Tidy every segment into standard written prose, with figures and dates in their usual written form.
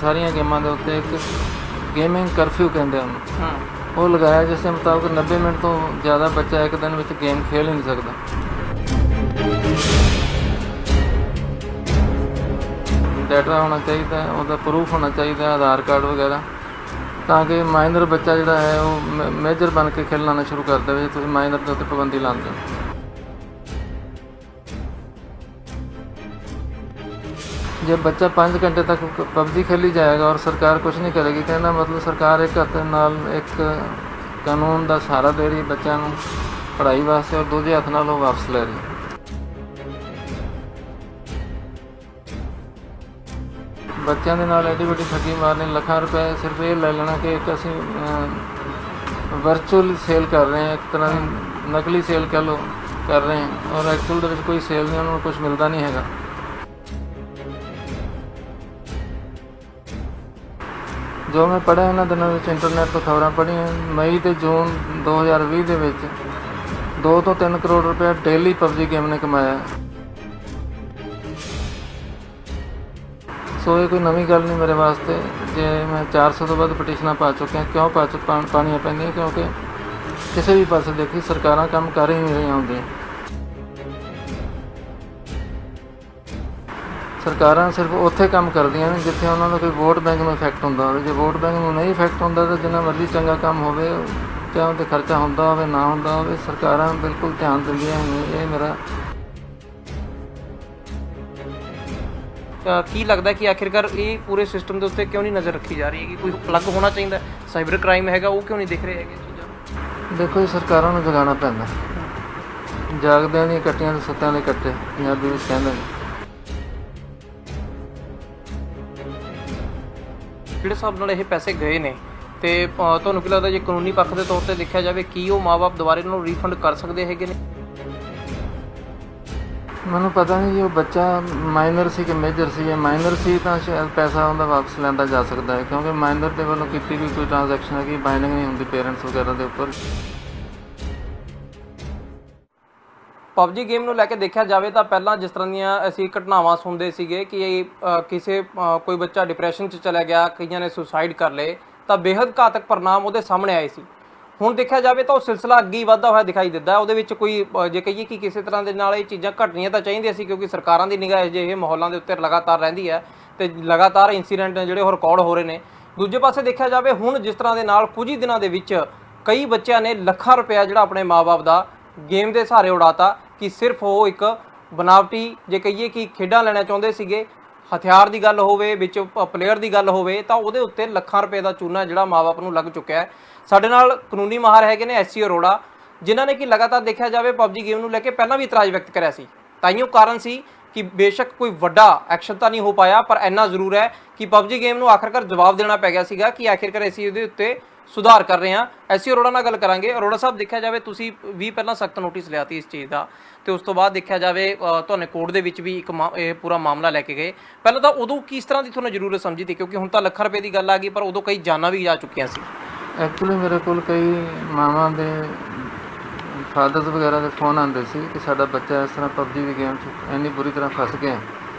सारिया गेमां दे उत्ते एक गेमिंग करफ्यू कहते हैं वो लगाया, जिस मुताबिक 90 मिनट तो ज़्यादा बच्चा एक दिन में गेम खेल ही नहीं सकता। डाटा होना चाहिए, उसका प्रूफ होना चाहिए, आधार कार्ड वगैरह, ताकि माइनर बच्चा जोड़ा है वो मेजर बन के खेलना शुरू कर दे। तो माइनर के उत्ते पाबंदी लाते हो। जब बच्चा 5 घंटे तक पबजी खेली जाएगा और सरकार कुछ नहीं करेगी, कहना मतलब सरकार एक हथ नाल एक कानून का सहारा दे रही बच्चों को पढ़ाई वास्ते और दूजे हथ नाल वापस ले रही। बच्चों के नाल एडी वड्डी ठगी मारनी, लाखां रुपए सिर्फ ये ले लेना कि एक असीं वर्चुअल सेल कर रहे हैं, एक तरह की नकली सेल कह लो कर रहे हैं, और एक्चुअल दे विच कोई सेल नहीं, उन्होंने कुछ मिलता नहीं है। जो मैं पढ़िया इन्होंने दिनों में इंटरनेट तो खबर पढ़िया, मई तो जून 2020 के 2 तो 3 करोड़ रुपया डेली पबजी गेम ने कमाया। सो ये कोई नवी गल नहीं मेरे वास्ते, जे मैं 400 तो वध पटीशनां पा चुकिया। क्यों पानियां पैंदियां? क्योंकि किसी भी पासे देखी सरकारां काम कर ही नहीं रही होंदियां। सरकारां सिर्फ उत्थे काम करदियां ने जिथे उन्होंने कोई वोट बैंक में इफैक्ट होंदा होवे। जे वोट बैंक में नहीं इफैक्ट होंदा तो जिन्ना मर्जी चंगा काम होवे, चाहे उते खर्चा होंदा होवे ना होंदा होवे, सरकारां बिल्कुल ध्यान दिंदियां नहीं। ये मेरा की लगता है कि आखिरकार ये पूरे सिस्टम के उत्ते क्यों नहीं नज़र रखी जा रही है कि कोई प्लग होना चाहिए? साइबर क्राइम हैगा वो क्यों नहीं दिख रहे है चीज़ां? देखो जी, सरकारों को जगाना पैंदा। जागदियां दी कट्टियां ते सत्तां दे कट्टे पंजाबी विच कहंदे ने। ਜਿਹੜੇ ਹਿਸਾਬ ਨਾਲ ਇਹ ਪੈਸੇ ਗਏ ਨੇ ਤੇ ਤੁਹਾਨੂੰ ਕੀ ਲੱਗਦਾ ਜੇ ਕਾਨੂੰਨੀ ਪੱਖ ਦੇ ਤੌਰ ਤੇ ਦੇਖਿਆ ਜਾਵੇ ਕੀ ਉਹ ਮਾਂ-ਬਾਪ ਦੁਬਾਰਾ ਇਹਨਾਂ ਨੂੰ ਰੀਫੰਡ ਕਰ ਸਕਦੇ ਹੈਗੇ ਨੇ? ਮੈਨੂੰ ਪਤਾ ਨਹੀਂ ਜੀ ਉਹ ਬੱਚਾ ਮਾਈਨਰ ਸੀ ਕਿ ਮੇਜਰ ਸੀ। ਜੇ ਮਾਈਨਰ ਸੀ ਤਾਂ ਸ਼ਾਇਦ ਪੈਸਾ ਉਹਦਾ ਵਾਪਸ ਲੈਂਦਾ ਜਾ ਸਕਦਾ ਹੈ, ਕਿਉਂਕਿ ਮਾਈਨਰ ਦੇ ਵੱਲੋਂ ਕੀਤੀ ਗਈ ਕੋਈ ਟ੍ਰਾਂਜੈਕਸ਼ਨ ਹੈਗੀ ਬਾਈਂਡਿੰਗ ਨਹੀਂ ਹੁੰਦੀ ਪੇਰੈਂਟਸ ਵਗੈਰਾ ਦੇ ਉੱਪਰ। ਪਬਜੀ ਗੇਮ ਨੂੰ ਲੈ ਕੇ ਦੇਖਿਆ ਜਾਵੇ ਤਾਂ ਪਹਿਲਾਂ ਜਿਸ ਤਰ੍ਹਾਂ ਦੀਆਂ ਅਸੀਂ ਘਟਨਾਵਾਂ ਸੁਣਦੇ ਸੀਗੇ ਕਿ ਕਿਸੇ ਕੋਈ ਬੱਚਾ ਡਿਪਰੈਸ਼ਨ 'ਚ ਚਲਾ ਗਿਆ, ਕਈਆਂ ਨੇ ਸੁਸਾਈਡ ਕਰ ਲਏ, ਤਾਂ ਬੇਹੱਦ ਘਾਤਕ ਪਰਿਣਾਮ ਉਹਦੇ ਸਾਹਮਣੇ ਆਏ ਸੀ। ਹੁਣ ਦੇਖਿਆ ਜਾਵੇ ਤਾਂ ਉਹ ਸਿਲਸਿਲਾ ਅੱਗੇ ਹੀ ਵੱਧਦਾ ਹੋਇਆ ਦਿਖਾਈ ਦਿੰਦਾ। ਉਹਦੇ ਵਿੱਚ ਕੋਈ ਜੇ ਕਹੀਏ ਕਿ ਕਿਸੇ ਤਰ੍ਹਾਂ ਦੇ ਨਾਲ ਇਹ ਚੀਜ਼ਾਂ ਘਟਣੀਆਂ ਤਾਂ ਚਾਹੀਦੀਆਂ ਸੀ, ਕਿਉਂਕਿ ਸਰਕਾਰਾਂ ਦੀ ਨਿਗਾਹ ਅਜਿਹੇ ਮਾਹੌਲਾਂ ਦੇ ਉੱਤੇ ਲਗਾਤਾਰ ਰਹਿੰਦੀ ਹੈ ਅਤੇ ਲਗਾਤਾਰ ਇੰਸੀਡੈਂਟ ਜਿਹੜੇ ਉਹ ਰਿਕਾਰਡ ਹੋ ਰਹੇ ਨੇ। ਦੂਜੇ ਪਾਸੇ ਦੇਖਿਆ ਜਾਵੇ ਹੁਣ ਜਿਸ ਤਰ੍ਹਾਂ ਦੇ ਨਾਲ ਕੁਝ ਹੀ ਦਿਨਾਂ ਦੇ ਵਿੱਚ ਕਈ ਬੱਚਿਆਂ ਨੇ ਲੱਖਾਂ ਰੁਪਇਆ ਜਿਹੜਾ ਆਪਣੇ ਮਾਂ-ਬਾਪ ਦਾ ਗੇਮ ਦੇ ਸਹਾਰੇ ਉਡਾਤਾ ਕਿ ਸਿਰਫ ਉਹ ਇੱਕ ਬਨਾਵਟੀ ਜੇ ਕਹੀਏ ਕਿ ਖੇਡਾਂ ਲੈਣਾ ਚਾਹੁੰਦੇ ਸੀਗੇ, ਹਥਿਆਰ ਦੀ ਗੱਲ ਹੋਵੇ, ਵਿੱਚ ਪਲੇਅਰ ਦੀ ਗੱਲ ਹੋਵੇ, ਤਾਂ ਉਹਦੇ ਉੱਤੇ ਲੱਖਾਂ ਰੁਪਏ ਦਾ ਚੂਨਾ ਜਿਹੜਾ ਮਾਂ-ਬਾਪ ਨੂੰ ਲੱਗ ਚੁੱਕਿਆ ਹੈ। ਸਾਡੇ ਨਾਲ ਕਾਨੂੰਨੀ ਮਾਹਰ ਹੈਗੇ ਨੇ SC ਅਰੋੜਾ, ਜਿਨ੍ਹਾਂ ਨੇ ਕਿ ਲਗਾਤਾਰ ਦੇਖਿਆ ਜਾਵੇ ਪਬਜੀ ਗੇਮ ਨੂੰ ਲੈ ਕੇ ਪਹਿਲਾਂ ਵੀ ਇਤਰਾਜ਼ ਵਿਅਕਤ ਕਰਿਆ ਸੀ। ਤਾਈਓ ਕਾਰਨ ਸੀ ਕਿ ਬੇਸ਼ੱਕ ਕੋਈ ਵੱਡਾ ਐਕਸ਼ਨ ਤਾਂ ਨਹੀਂ ਹੋ ਪਾਇਆ, ਪਰ ਇੰਨਾ ਜ਼ਰੂਰ ਹੈ ਕਿ ਪਬਜੀ ਗੇਮ ਨੂੰ ਆਖਰਕਾਰ ਜਵਾਬ ਦੇਣਾ ਪੈ ਗਿਆ ਸੀਗਾ ਕਿ ਆਖਿਰਕਾਰ ਅਸੀਂ ਇਹਦੇ ਉੱਤੇ ਸੁਧਾਰ ਕਰ ਰਹੇ ਹਾਂ। SC ਅਰੋੜਾ ਨਾਲ ਗੱਲ ਕਰਾਂਗੇ। ਅਰੋੜਾ ਸਾਹਿਬ, ਦੇਖਿਆ ਜਾਵੇ ਤੁਸੀਂ ਵੀ ਪਹਿਲਾਂ ਸਖਤ ਨੋਟਿਸ ਲਿਆ ਸੀ ਇਸ ਚੀਜ਼ ਦਾ, ਤੇ ਉਸ ਤੋਂ ਬਾਅਦ ਦੇਖਿਆ ਜਾਵੇ ਤੁਹਾਨੂੰ ਕੋਰਟ ਦੇ ਵਿੱਚ ਵੀ ਇੱਕ ਇਹ ਪੂਰਾ ਮਾਮਲਾ ਲੈ ਕੇ ਗਏ। ਪਹਿਲਾਂ ਤਾਂ ਉਦੋਂ ਕਿਸ ਤਰ੍ਹਾਂ ਦੀ ਤੁਹਾਨੂੰ ਜ਼ਰੂਰਤ ਸਮਝੀ ਸੀ, ਕਿਉਂਕਿ ਹੁਣ ਤਾਂ ਲੱਖਾਂ ਰੁਪਏ ਦੀ ਗੱਲ ਆ ਗਈ, ਪਰ ਉਦੋਂ ਕਈ ਜਾਨਾਂ ਵੀ ਜਾ ਚੁੱਕੀਆਂ ਸੀ। ਐਕਚੁਅਲੀ ਮੇਰੇ ਕੋਲ ਕਈ ਮਾਵਾਂ ਦੇ ਫਾਦਰਸ ਵਗੈਰਾ ਦੇ ਫੋਨ ਆਉਂਦੇ ਸੀ ਕਿ ਸਾਡਾ ਬੱਚਾ ਇਸ ਤਰ੍ਹਾਂ ਪਬਜੀ ਦੀ ਗੇਮ 'ਚ ਇੰਨੀ ਬੁਰੀ ਤਰ੍ਹਾਂ ਫਸ ਗਿਆ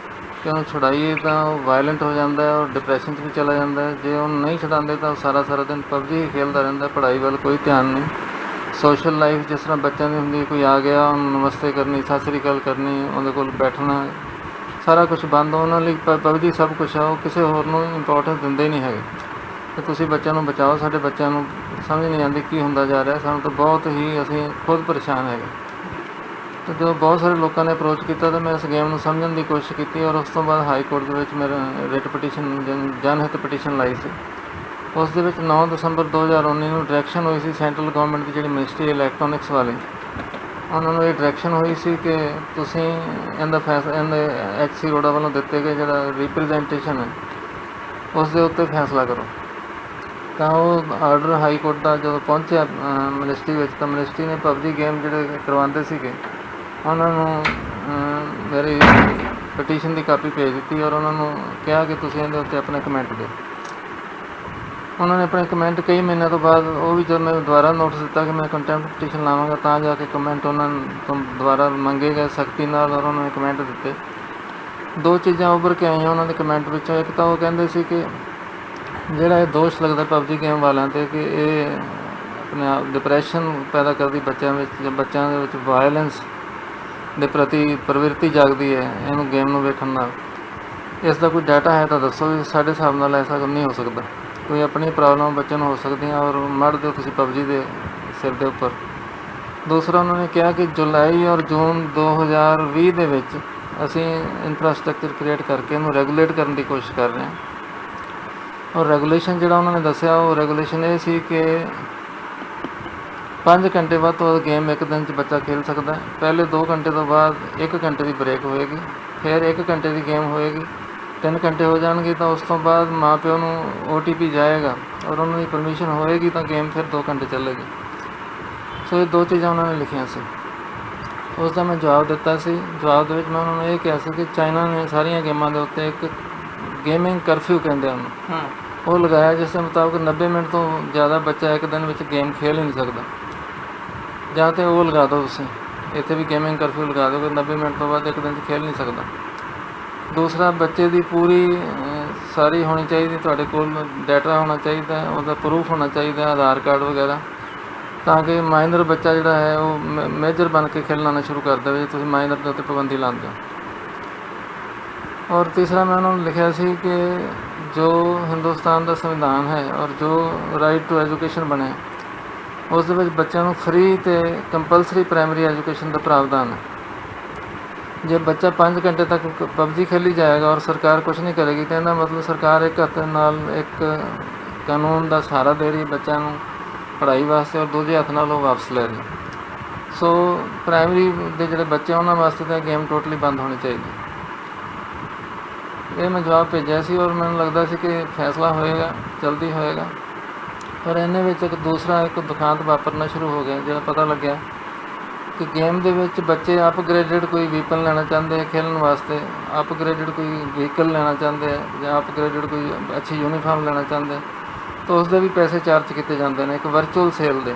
ਕਿ ਉਹਨੂੰ ਛੁਡਾਈਏ ਤਾਂ ਉਹ ਵਾਇਲੈਂਟ ਹੋ ਜਾਂਦਾ ਹੈ ਔਰ ਡਿਪਰੈਸ਼ਨ 'ਚ ਵੀ ਚਲਾ ਜਾਂਦਾ ਹੈ। ਜੇ ਉਹਨੂੰ ਨਹੀਂ ਛੁਡਾਉਂਦੇ ਤਾਂ ਉਹ ਸਾਰਾ ਦਿਨ ਪਬਜੀ ਹੀ ਖੇਡਦਾ ਰਹਿੰਦਾ, ਪੜ੍ਹਾਈ ਵੱਲ ਕੋਈ ਧਿਆਨ ਨਹੀਂ। ਸੋਸ਼ਲ ਲਾਈਫ ਜਿਸ ਤਰ੍ਹਾਂ ਬੱਚਿਆਂ ਦੀ ਹੁੰਦੀ, ਕੋਈ ਆ ਗਿਆ ਉਹਨੂੰ ਨਮਸਤੇ ਕਰਨੀ, ਸਤਿ ਸ਼੍ਰੀ ਅਕਾਲ ਕਰਨੀ, ਉਹਦੇ ਕੋਲ ਬੈਠਣਾ, ਸਾਰਾ ਕੁਛ ਬੰਦ। ਉਹਨਾਂ ਲਈ ਪਬਜੀ ਸਭ ਕੁਛ ਆ, ਉਹ ਕਿਸੇ ਹੋਰ ਨੂੰ ਇੰਪੋਰਟੈਂਸ ਦਿੰਦੇ ਹੀ ਨਹੀਂ ਹੈਗੇ। ਅਤੇ ਤੁਸੀਂ ਬੱਚਿਆਂ ਨੂੰ ਬਚਾਓ। ਸਾਡੇ ਬੱਚਿਆਂ ਨੂੰ ਸਮਝ ਨਹੀਂ ਆਉਂਦੀ ਕੀ ਹੁੰਦਾ ਜਾ ਰਿਹਾ, ਸਾਨੂੰ ਤਾਂ ਬਹੁਤ ਹੀ ਅਸੀਂ ਖੁਦ ਪਰੇਸ਼ਾਨ ਹੈਗੇ। ਅਤੇ ਜਦੋਂ ਬਹੁਤ ਸਾਰੇ ਲੋਕਾਂ ਨੇ ਅਪਰੋਚ ਕੀਤਾ ਤਾਂ ਮੈਂ ਇਸ ਗੇਮ ਨੂੰ ਸਮਝਣ ਦੀ ਕੋਸ਼ਿਸ਼ ਕੀਤੀ, ਔਰ ਉਸ ਤੋਂ ਬਾਅਦ ਹਾਈ ਕੋਰਟ ਦੇ ਵਿੱਚ ਮੇਰਾ ਰਿਟ ਪਟੀਸ਼ਨ ਜਨਹਿਤ ਪਟੀਸ਼ਨ ਲਾਈ ਸੀ। ਉਸ ਦੇ ਵਿੱਚ 9 ਦਸੰਬਰ 2019 ਨੂੰ ਡਾਇਰੈਕਸ਼ਨ ਹੋਈ ਸੀ ਸੈਂਟਰਲ ਗੌਰਮੈਂਟ ਦੀ ਜਿਹੜੀ ਮਿਨਿਸਟਰੀ ਇਲੈਕਟ੍ਰੋਨਿਕਸ ਵਾਲੀ, ਉਹਨਾਂ ਨੂੰ ਇਹ ਡਾਇਰੈਕਸ਼ਨ ਹੋਈ ਸੀ ਕਿ ਤੁਸੀਂ ਇਹਦਾ SC ਅਰੋੜਾ ਵੱਲੋਂ ਦਿੱਤੇ ਗਏ ਜਿਹੜਾ ਰਿਪ੍ਰਜੈਂਟੇਸ਼ਨ ਹੈ ਉਸ ਦੇ ਉੱਤੇ ਫੈਸਲਾ ਕਰੋ। ਤਾਂ ਉਹ ਆਰਡਰ ਹਾਈ ਕੋਰਟ ਦਾ ਜਦੋਂ ਪਹੁੰਚਿਆ ਮਿਨਿਸਟਰੀ ਵਿੱਚ, ਤਾਂ ਮਿਨਿਸਟਰੀ ਨੇ ਪਬਜੀ ਗੇਮ ਜਿਹੜੇ ਕਰਵਾਉਂਦੇ ਸੀਗੇ ਉਹਨਾਂ ਨੂੰ ਮੇਰੀ ਪਟੀਸ਼ਨ ਦੀ ਕਾਪੀ ਭੇਜ ਦਿੱਤੀ, ਔਰ ਉਹਨਾਂ ਨੂੰ ਕਿਹਾ ਕਿ ਤੁਸੀਂ ਇਹਦੇ ਉੱਤੇ ਆਪਣਾ ਕਮੈਂਟ ਦਿਓ। ਉਹਨਾਂ ਨੇ ਆਪਣੇ ਕਮੈਂਟ ਕਈ ਮਹੀਨਿਆਂ ਤੋਂ ਬਾਅਦ, ਉਹ ਵੀ ਜਦੋਂ ਮੈਂ ਦੁਬਾਰਾ ਨੋਟਿਸ ਦਿੱਤਾ ਕਿ ਮੈਂ ਕੰਟੈਂਪਟ ਪਟੀਸ਼ਨ ਲਾਵਾਂਗਾ ਤਾਂ ਜਾ ਕੇ ਕਮੈਂਟ ਉਹਨਾਂ ਤੋਂ ਦੁਬਾਰਾ ਮੰਗੇ ਗਏ ਸਖਤੀ ਨਾਲ, ਔਰ ਉਹਨਾਂ ਨੇ ਕਮੈਂਟ ਦਿੱਤੇ। 2 ਚੀਜ਼ਾਂ ਉੱਭਰ ਕੇ ਆਈਆਂ ਉਹਨਾਂ ਦੇ ਕਮੈਂਟ ਵਿੱਚੋਂ। ਇੱਕ ਤਾਂ ਉਹ ਕਹਿੰਦੇ ਸੀ ਕਿ ਜਿਹੜਾ ਇਹ ਦੋਸ਼ ਲੱਗਦਾ ਪਬਜੀ ਗੇਮ ਵਾਲਿਆਂ ਤੇ ਕਿ ਇਹ ਆਪਣੇ ਆਪ ਡਿਪਰੈਸ਼ਨ ਪੈਦਾ ਕਰਦੀ ਬੱਚਿਆਂ ਵਿੱਚ, ਜਾਂ ਬੱਚਿਆਂ ਦੇ ਵਿੱਚ ਵਾਇਲੈਂਸ ਦੇ ਪ੍ਰਤੀ ਪ੍ਰਵਿਰਤੀ ਜਾਗਦੀ ਹੈ ਇਹਨੂੰ ਗੇਮ ਨੂੰ ਵੇਖਣ ਨਾਲ, ਇਸ ਦਾ ਕੋਈ ਡਾਟਾ ਹੈ ਤਾਂ ਦੱਸੋ। ਵੀ ਸਾਡੇ ਹਿਸਾਬ ਨਾਲ ਐਸਾ ਨਹੀਂ ਹੋ ਸਕਦਾ। ਕੋਈ ਆਪਣੀ ਪ੍ਰੋਬਲਮ ਬੱਚੇ ਨੂੰ ਹੋ ਸਕਦੀਆਂ ਔਰ ਮੜ ਦਿਓ ਤੁਸੀਂ ਪਬਜੀ ਦੇ ਸਿਰ ਦੇ ਉੱਪਰ। ਦੂਸਰਾ ਉਹਨਾਂ ਨੇ ਕਿਹਾ ਕਿ ਜੁਲਾਈ ਔਰ ਜੂਨ 2020 ਦੇ ਵਿੱਚ ਅਸੀਂ ਇਨਫਰਾਸਟ੍ਰਕਚਰ ਕ੍ਰੀਏਟ ਕਰਕੇ ਇਹਨੂੰ ਰੈਗੂਲੇਟ ਕਰਨ ਦੀ ਕੋਸ਼ਿਸ਼ ਕਰ ਰਹੇ ਹਾਂ। ਔਰ ਰੈਗੂਲੇਸ਼ਨ ਜਿਹੜਾ ਉਹਨਾਂ ਨੇ ਦੱਸਿਆ ਉਹ ਰੈਗੂਲੇਸ਼ਨ ਇਹ ਸੀ ਕਿ 5 ਘੰਟੇ ਬਾਅਦ ਤੋਂ ਗੇਮ ਇੱਕ ਦਿਨ 'ਚ ਬੱਚਾ ਖੇਲ ਸਕਦਾ। ਪਹਿਲੇ 2 ਘੰਟੇ ਤੋਂ ਬਾਅਦ 1 ਘੰਟੇ ਦੀ ਬ੍ਰੇਕ ਹੋਏਗੀ, ਫਿਰ 1 ਘੰਟੇ ਦੀ ਗੇਮ ਹੋਏਗੀ, 3 ਘੰਟੇ ਹੋ ਜਾਣਗੇ ਤਾਂ ਉਸ ਤੋਂ ਬਾਅਦ ਮਾਂ ਪਿਓ ਨੂੰ OTP ਜਾਏਗਾ ਔਰ ਉਹਨਾਂ ਦੀ ਪਰਮਿਸ਼ਨ ਹੋਏਗੀ ਤਾਂ ਗੇਮ ਫਿਰ 2 ਘੰਟੇ ਚੱਲੇਗੀ। ਸੋ ਇਹ 2 ਚੀਜ਼ਾਂ ਉਹਨਾਂ ਨੇ ਲਿਖੀਆਂ ਸੀ। ਉਸ ਦਾ ਮੈਂ ਜਵਾਬ ਦਿੱਤਾ ਸੀ। ਜਵਾਬ ਦੇ ਵਿੱਚ ਮੈਂ ਉਹਨਾਂ ਨੂੰ ਇਹ ਕਿਹਾ ਸੀ ਕਿ ਚਾਈਨਾ ਨੇ ਸਾਰੀਆਂ ਗੇਮਾਂ ਦੇ ਉੱਤੇ ਇੱਕ ਗੇਮਿੰਗ ਕਰਫਿਊ ਕਹਿੰਦੇ ਉਹਨੂੰ, ਉਹ ਲਗਾਇਆ ਜਿਸ ਦੇ ਮੁਤਾਬਕ 90 ਮਿੰਟ ਤੋਂ ਜ਼ਿਆਦਾ ਬੱਚਾ ਇੱਕ ਦਿਨ ਵਿੱਚ ਗੇਮ ਖੇਲ ਹੀ ਨਹੀਂ ਸਕਦਾ। ਜਾਂ ਤਾਂ ਉਹ ਲਗਾ ਦਿਓ ਤੁਸੀਂ, ਇੱਥੇ ਵੀ ਗੇਮਿੰਗ ਕਰਫਿਊ ਲਗਾ ਦਿਓ ਕਿ 90 ਮਿੰਟ ਤੋਂ ਬਾਅਦ ਇੱਕ ਦਿਨ 'ਚ ਖੇਲ ਨਹੀਂ ਸਕਦਾ। ਦੂਸਰਾ, ਬੱਚੇ ਦੀ ਪੂਰੀ ਸਾਰੀ ਹੋਣੀ ਚਾਹੀਦੀ, ਤੁਹਾਡੇ ਕੋਲ ਡਾਟਾ ਹੋਣਾ ਚਾਹੀਦਾ, ਉਹਦਾ ਪ੍ਰੂਫ ਹੋਣਾ ਚਾਹੀਦਾ, ਆਧਾਰ ਕਾਰਡ ਵਗੈਰਾ, ਤਾਂ ਕਿ ਮਾਈਨਰ ਬੱਚਾ ਜਿਹੜਾ ਹੈ ਉਹ ਮੇਜਰ ਬਣ ਕੇ ਖੇਲਣਾ ਸ਼ੁਰੂ ਕਰ ਦੇਵੇ ਜੇ ਤੁਸੀਂ ਮਾਈਨਰ ਦੇ ਉੱਤੇ ਪਾਬੰਦੀ ਲਾਉਂਦੇ ਹੋ। ਔਰ ਤੀਸਰਾ, ਮੈਂ ਉਹਨਾਂ ਨੂੰ ਲਿਖਿਆ ਸੀ ਕਿ ਜੋ ਹਿੰਦੁਸਤਾਨ ਦਾ ਸੰਵਿਧਾਨ ਹੈ ਔਰ ਜੋ ਰਾਈਟ ਟੂ ਐਜੂਕੇਸ਼ਨ ਬਣਿਆ ਉਸ ਦੇ ਵਿੱਚ ਬੱਚਿਆਂ ਨੂੰ ਫ੍ਰੀ ਅਤੇ ਕੰਪਲਸਰੀ ਪ੍ਰਾਇਮਰੀ ਐਜੂਕੇਸ਼ਨ ਦਾ ਪ੍ਰਾਵਧਾਨ ਹੈ। ਜੇ ਬੱਚਾ 5 ਘੰਟੇ ਤੱਕ ਪਬਜੀ ਖੇਲੀ ਜਾਏਗਾ ਔਰ ਸਰਕਾਰ ਕੁਛ ਨਹੀਂ ਕਰੇਗੀ ਤਾਂ ਇਹਦਾ ਮਤਲਬ ਸਰਕਾਰ ਇੱਕ ਹੱਥ ਨਾਲ ਇੱਕ ਕਾਨੂੰਨ ਦਾ ਸਹਾਰਾ ਦੇ ਰਹੀ ਬੱਚਿਆਂ ਨੂੰ ਪੜ੍ਹਾਈ ਵਾਸਤੇ ਔਰ ਦੂਜੇ ਹੱਥ ਨਾਲ ਉਹ ਵਾਪਸ ਲੈ ਰਹੀ। ਸੋ ਪ੍ਰਾਇਮਰੀ ਦੇ ਜਿਹੜੇ ਬੱਚੇ ਉਹਨਾਂ ਵਾਸਤੇ ਤਾਂ ਗੇਮ ਟੋਟਲੀ ਬੰਦ ਹੋਣੀ ਚਾਹੀਦੀ। ਇਹ ਮੈਂ ਜਵਾਬ ਭੇਜਿਆ ਸੀ ਔਰ ਮੈਨੂੰ ਲੱਗਦਾ ਸੀ ਕਿ ਫੈਸਲਾ ਹੋਏਗਾ, ਜਲਦੀ ਹੋਏਗਾ। ਪਰ ਇਹਨੇ ਵਿੱਚ ਇੱਕ ਦੁਖਾਂਤ ਵਾਪਰਨਾ ਸ਼ੁਰੂ ਹੋ ਗਿਆ, ਜਿਹੜਾ ਪਤਾ ਲੱਗਿਆ ਕਿ ਗੇਮ ਦੇ ਵਿੱਚ ਬੱਚੇ ਅਪਗ੍ਰੇਡਡ ਕੋਈ ਵੀਪਨ ਲੈਣਾ ਚਾਹੁੰਦੇ ਆ ਖੇਲਣ ਵਾਸਤੇ, ਅਪਗ੍ਰੇਡਡ ਕੋਈ ਵਹੀਕਲ ਲੈਣਾ ਚਾਹੁੰਦੇ ਆ, ਜਾਂ ਅਪਗ੍ਰੇਡਡ ਕੋਈ ਅੱਛੀ ਯੂਨੀਫਾਰਮ ਲੈਣਾ ਚਾਹੁੰਦੇ ਤਾਂ ਉਸ ਦੇ ਵੀ ਪੈਸੇ ਚਾਰਜ ਕੀਤੇ ਜਾਂਦੇ ਨੇ ਇੱਕ ਵਰਚੁਅਲ ਸੇਲ ਦੇ।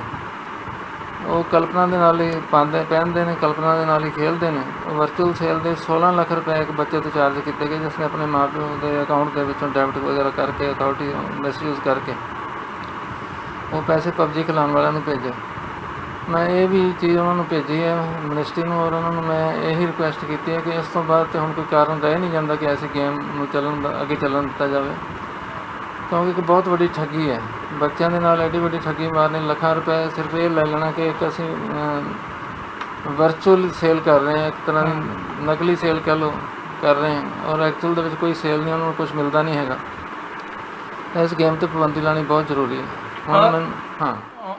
ਉਹ ਕਲਪਨਾ ਦੇ ਨਾਲ ਹੀ ਪਹਿਨਦੇ ਨੇ, ਕਲਪਨਾ ਦੇ ਨਾਲ ਹੀ ਖੇਲਦੇ ਨੇ। ਉਹ ਵਰਚੁਅਲ ਸੇਲ ਦੇ 16 ਲੱਖ ਰੁਪਏ ਇੱਕ ਬੱਚੇ ਤੋਂ ਚਾਰਜ ਕੀਤੇ ਗਏ, ਜਿਸ ਨੇ ਆਪਣੇ ਮਾਂ ਪਿਓ ਦੇ ਅਕਾਊਂਟ ਦੇ ਵਿੱਚੋਂ ਡੈਬਿਟ ਵਗੈਰਾ ਕਰਕੇ ਅਥਾਰਟੀ ਮਿਸਯੂਜ਼ ਕਰਕੇ ਉਹ ਪੈਸੇ ਪਬਜੀ ਖਿਲਾਉਣ ਵਾਲਿਆਂ ਨੂੰ ਭੇਜੇ। ਮੈਂ ਇਹ ਵੀ ਚੀਜ਼ ਉਹਨਾਂ ਨੂੰ ਭੇਜੀ ਹੈ ਮਿਨਿਸਟਰੀ ਨੂੰ, ਔਰ ਉਹਨਾਂ ਨੂੰ ਮੈਂ ਇਹੀ ਰਿਕੁਐਸਟ ਕੀਤੀ ਹੈ ਕਿ ਇਸ ਤੋਂ ਬਾਅਦ ਤਾਂ ਹੁਣ ਕੋਈ ਕਾਰਨ ਰਹਿ ਨਹੀਂ ਜਾਂਦਾ ਕਿ ਐਸੀ ਗੇਮ ਨੂੰ ਅੱਗੇ ਚੱਲਣ ਦਿੱਤਾ ਜਾਵੇ, ਕਿਉਂਕਿ ਇੱਕ ਬਹੁਤ ਵੱਡੀ ਠੱਗੀ ਹੈ। ਬੱਚਿਆਂ ਦੇ ਨਾਲ ਐਡੀ ਵੱਡੀ ਠੱਗੀ ਮਾਰਨੀ, ਲੱਖਾਂ ਰੁਪਏ ਸਿਰਫ ਇਹ ਲੈ ਲੈਣਾ ਕਿ ਇੱਕ ਅਸੀਂ ਵਰਚੁਅਲ ਸੇਲ ਕਰ ਰਹੇ ਹਾਂ, ਇੱਕ ਤਰ੍ਹਾਂ ਦੀ ਨਕਲੀ ਸੇਲ ਕਹਿ ਲਓ ਕਰ ਰਹੇ ਹਾਂ, ਔਰ ਐਕਚੁਅਲ ਦੇ ਵਿੱਚ ਕੋਈ ਸੇਲ ਨਹੀਂ, ਉਹਨਾਂ ਨੂੰ ਕੁਛ ਮਿਲਦਾ ਨਹੀਂ ਹੈਗਾ। ਇਸ ਗੇਮ 'ਤੇ ਪਾਬੰਦੀ ਲਾਉਣੀ ਬਹੁਤ ਜ਼ਰੂਰੀ ਹੈ। ਹਾਂ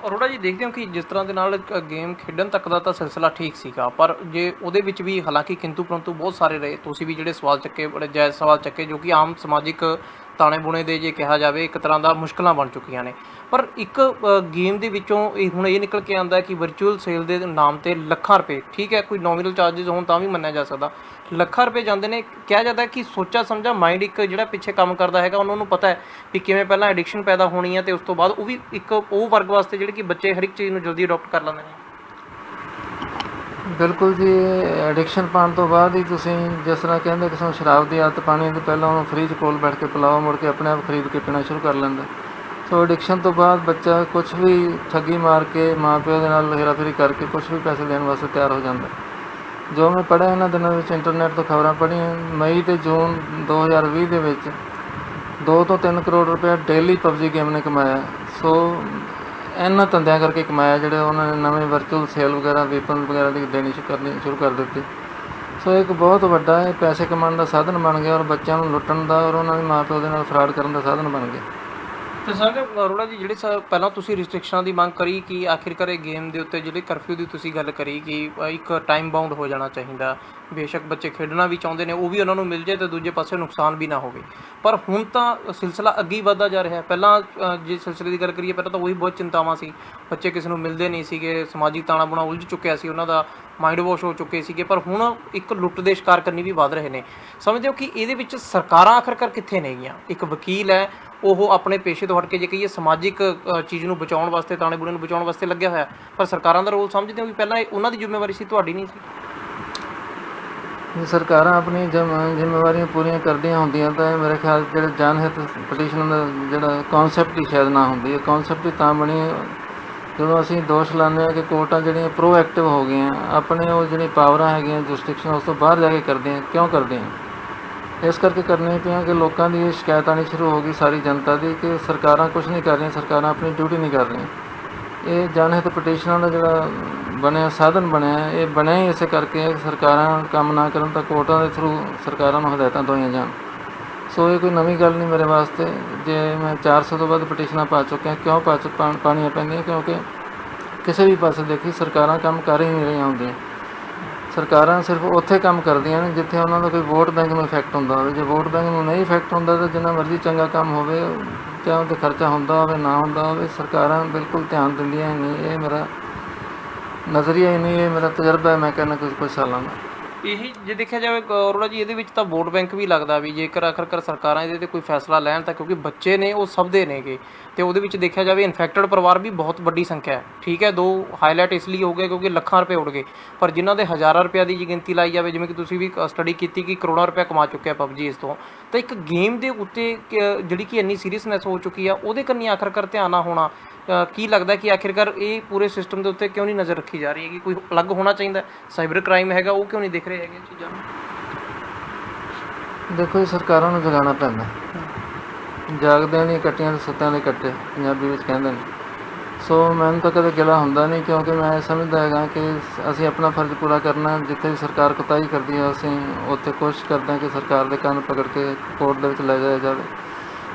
ਅਰੋੜਾ ਜੀ, ਦੇਖਦੇ ਹੋ ਕਿ ਜਿਸ ਤਰ੍ਹਾਂ ਦੇ ਨਾਲ ਗੇਮ ਖੇਡਣ ਤੱਕ ਦਾ ਤਾਂ ਸਿਲਸਿਲਾ ਠੀਕ ਸੀਗਾ, ਪਰ ਜੇ ਉਹਦੇ ਵਿੱਚ ਵੀ ਹਾਲਾਂਕਿ ਕਿੰਤੂ ਪਰੰਤੂ ਬਹੁਤ ਸਾਰੇ ਰਹੇ। ਤੁਸੀਂ ਵੀ ਜਿਹੜੇ ਸਵਾਲ ਚੱਕੇ, ਬੜੇ ਜਾਇਜ਼ ਸਵਾਲ ਚੱਕੇ, ਜੋ ਕਿ ਆਮ ਸਮਾਜਿਕ ਤਾਣੇ ਬੁਣੇ ਦੇ ਜੇ ਕਿਹਾ ਜਾਵੇ ਇੱਕ ਤਰ੍ਹਾਂ ਦਾ ਮੁਸ਼ਕਲਾਂ ਬਣ ਚੁੱਕੀਆਂ ਨੇ। ਪਰ ਇੱਕ ਗੇਮ ਦੇ ਵਿੱਚੋਂ ਹੁਣ ਇਹ ਨਿਕਲ ਕੇ ਆਉਂਦਾ ਕਿ ਵਰਚੁਅਲ ਸੇਲ ਦੇ ਨਾਮ 'ਤੇ ਲੱਖਾਂ ਰੁਪਏ, ਠੀਕ ਹੈ ਕੋਈ ਨੋਮੀਨਲ ਚਾਰਜਿਸ ਹੋਣ ਤਾਂ ਵੀ ਮੰਨਿਆ ਜਾ ਸਕਦਾ, ਲੱਖਾਂ ਰੁਪਏ ਜਾਂਦੇ ਨੇ। ਕਿਹਾ ਜਾਂਦਾ ਕਿ ਸੋਚਾ ਸਮਝਾ ਮਾਈਂਡ ਇੱਕ ਜਿਹੜਾ ਪਿੱਛੇ ਕੰਮ ਕਰਦਾ ਹੈਗਾ, ਉਹਨਾਂ ਨੂੰ ਪਤਾ ਹੈ ਵੀ ਕਿਵੇਂ ਪਹਿਲਾਂ ਐਡਿਕਸ਼ਨ ਪੈਦਾ ਹੋਣੀ ਹੈ ਅਤੇ ਉਸ ਤੋਂ ਬਾਅਦ ਉਹ ਵੀ ਇੱਕ ਉਹ ਵਰਗ ਵਾਸਤੇ ਜਿਹੜੇ ਕਿ ਬੱਚੇ ਹਰ ਇੱਕ ਚੀਜ਼ ਨੂੰ ਜਲਦੀ ਅਡੋਪਟ ਕਰ ਲੈਂਦੇ ਨੇ। ਬਿਲਕੁਲ ਜੀ, ਐਡਿਕਸ਼ਨ ਪਾਉਣ ਤੋਂ ਬਾਅਦ ਹੀ ਤੁਸੀਂ ਜਿਸ ਤਰ੍ਹਾਂ ਕਹਿੰਦੇ ਕਿਸੇ ਨੂੰ ਸ਼ਰਾਬ ਦੀ ਆਦਤ ਪਾਉਣੀ ਤਾਂ ਪਹਿਲਾਂ ਉਹਨੂੰ ਫਰਿੱਜ ਕੋਲ ਬੈਠ ਕੇ ਪਿਲਾਓ, ਮੁੜ ਕੇ ਆਪਣੇ ਆਪ ਖਰੀਦ ਕੇ ਪੀਣਾ ਸ਼ੁਰੂ ਕਰ ਲੈਂਦਾ। ਸੋ ਐਡਿਕਸ਼ਨ ਤੋਂ ਬਾਅਦ ਬੱਚਾ ਕੁਛ ਵੀ ਠੱਗੀ ਮਾਰ ਕੇ ਮਾਂ ਪਿਓ ਦੇ ਨਾਲ ਹੇਰਾਫੇਰੀ ਕਰਕੇ ਕੁਛ ਵੀ ਪੈਸੇ ਦੇਣ ਵਾਸਤੇ ਤਿਆਰ ਹੋ ਜਾਂਦਾ। ਜੋ ਮੈਂ ਪੜ੍ਹਿਆ ਇਹਨਾਂ ਦਿਨਾਂ ਵਿੱਚ ਇੰਟਰਨੈਟ ਤੋਂ ਖਬਰਾਂ ਪੜ੍ਹੀਆਂ, ਮਈ ਅਤੇ ਜੂਨ 2020 ਦੇ ਵਿੱਚ 2 ਤੋਂ 3 ਕਰੋੜ ਰੁਪਏ ਡੇਲੀ ਪਬਜੀ ਗੇਮ ਨੇ ਕਮਾਇਆ। ਸੋ ਇਹਨਾਂ ਧੰਦਿਆਂ ਕਰਕੇ ਕਮਾਇਆ, ਜਿਹੜੇ ਉਹਨਾਂ ਨੇ ਨਵੇਂ ਵਰਚੁਅਲ ਸੇਲ ਵਗੈਰਾ ਵੀਪਨ ਵਗੈਰਾ ਦੀ ਦੇਣੀ ਸ਼ੁਰੂ ਕਰ ਦਿੱਤੀ। ਸੋ ਇੱਕ ਬਹੁਤ ਵੱਡਾ ਪੈਸੇ ਕਮਾਉਣ ਦਾ ਸਾਧਨ ਬਣ ਗਿਆ, ਔਰ ਬੱਚਿਆਂ ਨੂੰ ਲੁੱਟਣ ਦਾ ਔਰ ਉਹਨਾਂ ਦੇ ਮਾਂ ਪਿਓ ਦੇ ਨਾਲ ਫਰਾਡ ਕਰਨ ਦਾ ਸਾਧਨ ਬਣ ਗਿਆ। ਤੇ ਸਰ ਅਰੋੜਾ ਜੀ, ਜਿਹੜੇ ਪਹਿਲਾਂ ਤੁਸੀਂ ਰਿਸਟ੍ਰਿਕਸ਼ਨਾਂ ਦੀ ਮੰਗ ਕਰੀ ਕਿ ਆਖਿਰਕਾਰ ਇਹ ਗੇਮ ਦੇ ਉੱਤੇ ਜਿਹੜੇ ਕਰਫਿਊ ਦੀ ਤੁਸੀਂ ਗੱਲ ਕਰੀ ਕਿ ਇੱਕ ਟਾਈਮ ਬਾਉਂਡ ਹੋ ਜਾਣਾ ਚਾਹੀਦਾ, ਬੇਸ਼ੱਕ ਬੱਚੇ ਖੇਡਣਾ ਵੀ ਚਾਹੁੰਦੇ ਨੇ ਉਹ ਵੀ ਉਹਨਾਂ ਨੂੰ ਮਿਲ ਜਾਏ ਅਤੇ ਦੂਜੇ ਪਾਸੇ ਨੁਕਸਾਨ ਵੀ ਨਾ ਹੋਵੇ, ਪਰ ਹੁਣ ਤਾਂ ਸਿਲਸਿਲਾ ਅੱਗੇ ਹੀ ਵੱਧਦਾ ਜਾ ਰਿਹਾ। ਪਹਿਲਾਂ ਜੇ ਸਿਲਸਿਲੇ ਦੀ ਗੱਲ ਕਰੀਏ, ਪਹਿਲਾਂ ਤਾਂ ਉਹੀ ਬਹੁਤ ਚਿੰਤਾਵਾਂ ਸੀ, ਬੱਚੇ ਕਿਸੇ ਨੂੰ ਮਿਲਦੇ ਨਹੀਂ ਸੀਗੇ, ਸਮਾਜਿਕ ਤਾਣਾ ਬੁਣਾ ਉਲਝ ਚੁੱਕਿਆ ਸੀ, ਉਹਨਾਂ ਦਾ ਮਾਈਂਡ ਵਾਸ਼ ਹੋ ਚੁੱਕੇ ਸੀਗੇ, ਪਰ ਹੁਣ ਇੱਕ ਲੁੱਟ ਦੇ ਸ਼ਿਕਾਰ ਕਰਨੀ ਵੀ ਵੱਧ ਰਹੇ ਨੇ। ਸਮਝਦੇ ਹੋ ਕਿ ਇਹਦੇ ਵਿੱਚ ਸਰਕਾਰਾਂ ਆਖਿਰਕਾਰ ਕਿੱਥੇ ਨੇਗੀਆਂ? ਇੱਕ ਵਕੀਲ ਹੈ, ਉਹ ਆਪਣੇ ਪੇਸ਼ੇ ਤੋਂ ਹਟ ਕੇ ਜੇ ਕਹੀਏ ਸਮਾਜਿਕ ਚੀਜ਼ ਨੂੰ ਬਚਾਉਣ ਵਾਸਤੇ, ਤਾਣੇ ਬੁਣੇ ਨੂੰ ਬਚਾਉਣ ਵਾਸਤੇ ਲੱਗਿਆ ਹੋਇਆ, ਪਰ ਸਰਕਾਰਾਂ ਦਾ ਰੋਲ ਸਮਝਦੇ ਹੋ ਵੀ ਪਹਿਲਾਂ ਉਹਨਾਂ ਦੀ ਜ਼ਿੰਮੇਵਾਰੀ ਸੀ, ਤੁਹਾਡੀ ਨਹੀਂ ਸੀ? ਜੇ ਸਰਕਾਰਾਂ ਆਪਣੀ ਜ਼ਿੰਮੇਵਾਰੀਆਂ ਪੂਰੀਆਂ ਕਰਦੀਆਂ ਹੁੰਦੀਆਂ ਤਾਂ ਮੇਰੇ ਖਿਆਲ ਜਿਹੜੇ ਜਨਹਿਤ ਪਟੀਸ਼ਨ ਦਾ ਜਿਹੜਾ ਕੌਨਸੈਪਟ ਹੀ ਸ਼ਾਇਦ ਨਾ ਹੁੰਦੀ। ਇਹ ਕੌਨਸੈਪਟ ਹੀ ਤਾਂ ਬਣੀ ਜਦੋਂ ਅਸੀਂ ਦੋਸ਼ ਲਾਉਂਦੇ ਹਾਂ ਕਿ ਕੋਰਟਾਂ ਜਿਹੜੀਆਂ ਪ੍ਰੋਐਕਟਿਵ ਹੋ ਗਈਆਂ, ਆਪਣੇ ਉਹ ਜਿਹੜੀਆਂ ਪਾਵਰਾਂ ਹੈਗੀਆਂ ਜੁਰਿਸਡਿਕਸ਼ਨ ਉਸ ਤੋਂ ਬਾਹਰ ਜਾ ਕੇ ਕਰਦੀਆਂ। ਕਿਉਂ ਕਰਦੀਆਂ? ਇਸ ਕਰਕੇ ਕਰਨੀਆਂ ਪਈਆਂ ਕਿ ਲੋਕਾਂ ਦੀ ਇਹ ਸ਼ਿਕਾਇਤ ਆਉਣੀ ਸ਼ੁਰੂ ਹੋ ਗਈ, ਸਾਰੀ ਜਨਤਾ ਦੀ, ਕਿ ਸਰਕਾਰਾਂ ਕੁਛ ਨਹੀਂ ਕਰ ਰਹੀਆਂ, ਸਰਕਾਰਾਂ ਆਪਣੀ ਡਿਊਟੀ ਨਹੀਂ ਕਰ ਰਹੀਆਂ। ਇਹ ਜਨਹਿਤ ਪਟੀਸ਼ਨਾਂ ਦਾ ਜਿਹੜਾ ਬਣਿਆ ਸਾਧਨ ਬਣਿਆ, ਇਹ ਬਣਿਆ ਹੀ ਇਸੇ ਕਰਕੇ ਹੈ ਕਿ ਸਰਕਾਰਾਂ ਕੰਮ ਨਾ ਕਰਨ ਤਾਂ ਕੋਰਟਾਂ ਦੇ ਥਰੂ ਸਰਕਾਰਾਂ ਨੂੰ ਹਦਾਇਤਾਂ ਦਵਾਈਆਂ ਜਾਣ। ਸੋ ਇਹ ਕੋਈ ਨਵੀਂ ਗੱਲ ਨਹੀਂ ਮੇਰੇ ਵਾਸਤੇ। ਜੇ ਮੈਂ 400 ਤੋਂ ਵੱਧ ਪਟੀਸ਼ਨਾਂ ਪਾ ਚੁੱਕਿਆ। ਕਿਉਂ ਪਾਉਣੀਆਂ ਪੈਂਦੀਆਂ? ਕਿਉਂਕਿ ਕਿਸੇ ਵੀ ਪਾਸੇ ਦੇਖੀ ਸਰਕਾਰਾਂ ਕੰਮ ਕਰ ਹੀ ਨਹੀਂ ਰਹੀਆਂ ਹੁੰਦੀਆਂ। ਸਰਕਾਰਾਂ ਸਿਰਫ ਉੱਥੇ ਕੰਮ ਕਰਦੀਆਂ ਨੇ ਜਿੱਥੇ ਉਹਨਾਂ ਦਾ ਕੋਈ ਵੋਟ ਬੈਂਕ ਨੂੰ ਇਫੈਕਟ ਹੁੰਦਾ ਹੋਵੇ। ਜੇ ਵੋਟ ਬੈਂਕ ਨੂੰ ਨਹੀਂ ਇਫੈਕਟ ਹੁੰਦਾ ਤਾਂ ਜਿੰਨਾ ਮਰਜ਼ੀ ਚੰਗਾ ਕੰਮ ਹੋਵੇ, ਚਾਹੇ ਉਹਦੇ ਖਰਚਾ ਹੁੰਦਾ ਹੋਵੇ ਨਾ ਹੁੰਦਾ ਹੋਵੇ, ਸਰਕਾਰਾਂ ਬਿਲਕੁਲ ਧਿਆਨ ਦਿੰਦੀਆਂ ਹੀ ਨਹੀਂ। ਇਹ ਮੇਰਾ ਨਜ਼ਰੀਆ ਹੀ ਨਹੀਂ, ਇਹ ਮੇਰਾ ਤਜਰਬਾ ਹੈ, ਮੈਂ ਕਹਿੰਦਾ ਕੁਝ ਸਾਲਾਂ ਦਾ। ਇਹੀ ਜੇ ਦੇਖਿਆ ਜਾਵੇ ਅਰੋੜਾ ਜੀ, ਇਹਦੇ ਵਿੱਚ ਤਾਂ ਵੋਟ ਬੈਂਕ ਵੀ ਲੱਗਦਾ ਵੀ ਜੇਕਰ ਆਖਰਕਾਰ ਸਰਕਾਰਾਂ ਇਹਦੇ 'ਤੇ ਕੋਈ ਫੈਸਲਾ ਲੈਣ ਤਾਂ ਕਿਉਂਕਿ ਬੱਚੇ ਨੇ ਉਹ ਸਭ ਦੇ ਨੇਗੇ, ਅਤੇ ਉਹਦੇ ਵਿੱਚ ਦੇਖਿਆ ਜਾਵੇ ਇਨਫੈਕਟਡ ਪਰਿਵਾਰ ਵੀ ਬਹੁਤ ਵੱਡੀ ਸੰਖਿਆ ਹੈ। ਠੀਕ ਹੈ, 2 ਹਾਈਲਾਈਟ ਇਸ ਲਈ ਹੋ ਗਏ ਕਿਉਂਕਿ ਲੱਖਾਂ ਰੁਪਏ ਉੱਡ ਗਏ, ਪਰ ਜਿਨ੍ਹਾਂ ਦੇ ਹਜ਼ਾਰਾਂ ਰੁਪਏ ਦੀ ਗਿਣਤੀ ਲਾਈ ਜਾਵੇ, ਜਿਵੇਂ ਕਿ ਤੁਸੀਂ ਵੀ ਸਟੱਡੀ ਕੀਤੀ ਕਿ ਕਰੋੜਾਂ ਰੁਪਏ ਕਮਾ ਚੁੱਕਿਆ ਪਬਜੀ ਇਸ ਤੋਂ, ਤਾਂ ਇੱਕ ਗੇਮ ਦੇ ਉੱਤੇ ਜਿਹੜੀ ਕਿ ਇੰਨੀ ਸੀਰੀਅਸਨੈਸ ਹੋ ਚੁੱਕੀ ਆ, ਉਹਦੇ ਕੰਨੀ ਆਖਰਕਾਰ ਧਿਆਨ ਨਾ ਹੋਣਾ, ਕੀ ਲੱਗਦਾ ਕਿ ਆਖਿਰਕਾਰ ਇਹ ਪੂਰੇ ਸਿਸਟਮ ਦੇ ਉੱਤੇ ਕਿਉਂ ਨਹੀਂ ਨਜ਼ਰ ਰੱਖੀ ਜਾ ਰਹੀ ਹੈਗੀ? ਕੋਈ ਅਲੱਗ ਹੋਣਾ ਚਾਹੀਦਾ, ਸਾਈਬਰ ਕ੍ਰਾਈਮ ਹੈਗਾ ਉਹ ਕਿਉਂ ਨਹੀਂ ਦਿਖ ਰਹੇ ਹੈਗੇ ਚੀਜ਼ਾਂ ਨੂੰ? ਦੇਖੋ ਜੀ, ਸਰਕਾਰਾਂ ਨੂੰ ਜਗਾਉਣਾ ਪੈਂਦਾ। ਜਾਗਦਿਆਂ ਦੀਆਂ ਕੱਟੀਆਂ ਤੇ ਸੁੱਤਿਆਂ ਦੇ ਕੱਟੇ ਪੰਜਾਬੀ ਵਿੱਚ ਕਹਿੰਦੇ ਨੇ। ਸੋ ਮੈਨੂੰ ਤਾਂ ਕਦੇ ਗਿਲਾ ਹੁੰਦਾ ਨਹੀਂ, ਕਿਉਂਕਿ ਮੈਂ ਸਮਝਦਾ ਹੈਗਾ ਕਿ ਅਸੀਂ ਆਪਣਾ ਫਰਜ਼ ਪੂਰਾ ਕਰਨਾ। ਜਿੱਥੇ ਵੀ ਸਰਕਾਰ ਕੁਤਾਹੀ ਕਰਦੀ ਹੈ ਅਸੀਂ ਉੱਥੇ ਕੋਸ਼ਿਸ਼ ਕਰਦੇ ਹਾਂ ਕਿ ਸਰਕਾਰ ਦੇ ਕੰਨ ਪਕੜ ਕੇ ਕੋਰਟ ਦੇ ਵਿੱਚ ਲੈ ਜਾਇਆ ਜਾਵੇ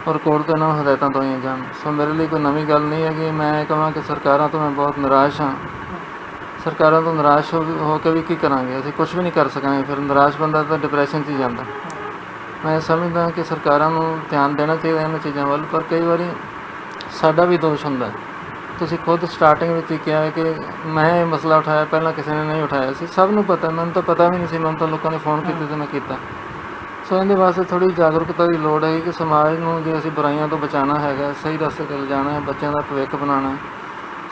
ਔਰ ਕੋਰਟ ਤੋਂ ਇਹਨਾਂ ਨੂੰ ਹਦਾਇਤਾਂ ਦਵਾਈਆਂ ਜਾਣ। ਸੋ ਮੇਰੇ ਲਈ ਕੋਈ ਨਵੀਂ ਗੱਲ ਨਹੀਂ ਹੈਗੀ। ਮੈਂ ਇਹ ਕਹਾਂ ਕਿ ਸਰਕਾਰਾਂ ਤੋਂ ਮੈਂ ਬਹੁਤ ਨਿਰਾਸ਼ ਹਾਂ। ਸਰਕਾਰਾਂ ਤੋਂ ਨਿਰਾਸ਼ ਹੋ ਕੇ ਵੀ ਕੀ ਕਰਾਂਗੇ? ਅਸੀਂ ਕੁਛ ਵੀ ਨਹੀਂ ਕਰ ਸਕਾਂਗੇ। ਫਿਰ ਨਿਰਾਸ਼ ਬੰਦਾ ਤਾਂ ਡਿਪਰੈਸ਼ਨ 'ਚ ਹੀ ਜਾਂਦਾ। ਮੈਂ ਸਮਝਦਾ ਕਿ ਸਰਕਾਰਾਂ ਨੂੰ ਧਿਆਨ ਦੇਣਾ ਚਾਹੀਦਾ ਇਹਨਾਂ ਚੀਜ਼ਾਂ ਵੱਲ, ਪਰ ਕਈ ਵਾਰੀ ਸਾਡਾ ਵੀ ਦੋਸ਼ ਹੁੰਦਾ। ਤੁਸੀਂ ਖੁਦ ਸਟਾਰਟਿੰਗ ਵਿੱਚ ਹੀ ਕਿਹਾ ਕਿ ਮੈਂ ਇਹ ਮਸਲਾ ਉਠਾਇਆ, ਪਹਿਲਾਂ ਕਿਸੇ ਨੇ ਨਹੀਂ ਉਠਾਇਆ ਸੀ। ਸਭ ਨੂੰ ਪਤਾ, ਮੈਨੂੰ ਤਾਂ ਪਤਾ ਵੀ ਨਹੀਂ ਸੀ। ਮੈਨੂੰ ਤਾਂ ਲੋਕਾਂ ਨੇ ਫੋਨ ਕੀਤੇ ਤੇ ਮੈਂ ਕੀਤਾ। ਸੋ ਇਹਦੇ ਵਾਸਤੇ ਥੋੜ੍ਹੀ ਜਾਗਰੂਕਤਾ ਦੀ ਲੋੜ ਹੈ ਕਿ ਸਮਾਜ ਨੂੰ ਜੇ ਅਸੀਂ ਬੁਰਾਈਆਂ ਤੋਂ ਬਚਾਉਣਾ ਹੈਗਾ, ਸਹੀ ਰਸਤੇ 'ਤੇ ਲਿਜਾਣਾ ਹੈ, ਬੱਚਿਆਂ ਦਾ ਭਵਿੱਖ ਬਣਾਉਣਾ,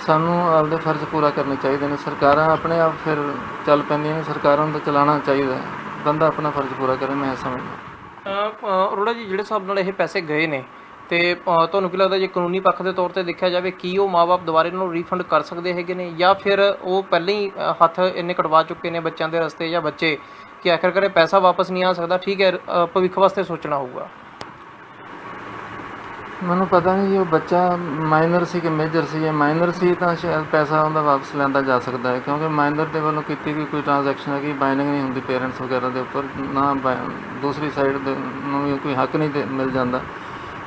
ਸਾਨੂੰ ਆਪਦੇ ਫਰਜ਼ ਪੂਰਾ ਕਰਨੇ ਚਾਹੀਦੇ ਨੇ। ਸਰਕਾਰਾਂ ਆਪਣੇ ਆਪ ਫਿਰ ਚੱਲ ਪੈਂਦੀਆਂ ਨੇ, ਸਰਕਾਰਾਂ ਨੂੰ ਤਾਂ ਚਲਾਉਣਾ ਚਾਹੀਦਾ, ਬੰਦਾ ਆਪਣਾ ਫਰਜ਼ ਪੂਰਾ ਕਰੇ, ਮੈਂ ਸਮਝਦਾ। ਅਰੋੜਾ ਜੀ, ਜਿਹੜੇ ਹਿਸਾਬ ਨਾਲ ਇਹ ਪੈਸੇ ਗਏ ਨੇ, ਅਤੇ ਤੁਹਾਨੂੰ ਕੀ ਲੱਗਦਾ ਜੇ ਕਾਨੂੰਨੀ ਪੱਖ ਦੇ ਤੌਰ 'ਤੇ ਦੇਖਿਆ ਜਾਵੇ, ਕੀ ਉਹ ਮਾਂ-ਬਾਪ ਦੁਬਾਰਾ ਇਹਨਾਂ ਨੂੰ ਰੀਫੰਡ ਕਰ ਸਕਦੇ ਹੈਗੇ ਨੇ, ਜਾਂ ਫਿਰ ਉਹ ਪਹਿਲਾਂ ਹੀ ਹੱਥ ਇੰਨੇ ਕਟਵਾ ਚੁੱਕੇ ਨੇ ਬੱਚਿਆਂ ਦੇ ਰਸਤੇ, ਜਾਂ ਬੱਚੇ ਕਿ ਆਖਿਰਕਾਰ ਇਹ ਪੈਸਾ ਵਾਪਸ ਨਹੀਂ ਆ ਸਕਦਾ? ਠੀਕ ਹੈ, ਭਵਿੱਖ ਵਾਸਤੇ ਸੋਚਣਾ ਹੋਊਗਾ। ਮੈਨੂੰ ਪਤਾ ਨਹੀਂ ਜੀ ਉਹ ਬੱਚਾ ਮਾਈਨਰ ਸੀ ਕਿ ਮੇਜਰ ਸੀ। ਜੇ ਮਾਈਨਰ ਸੀ ਤਾਂ ਸ਼ਾਇਦ ਪੈਸਾ ਉਹਦਾ ਵਾਪਸ ਲਿਆਂਦਾ ਜਾ ਸਕਦਾ ਹੈ, ਕਿਉਂਕਿ ਮਾਈਨਰ ਦੇ ਵੱਲੋਂ ਕੀਤੀ ਗਈ ਕੋਈ ਟ੍ਰਾਂਜੈਕਸ਼ਨ ਹੈਗੀ ਬਾਈਨਿੰਗ ਨਹੀਂ ਹੁੰਦੀ ਪੇਰੈਂਟਸ ਵਗੈਰਾ ਦੇ ਉੱਪਰ, ਨਾ ਦੂਸਰੀ ਸਾਈਡ ਦੇ ਨੂੰ ਵੀ ਕੋਈ ਹੱਕ ਨਹੀਂ ਮਿਲ ਜਾਂਦਾ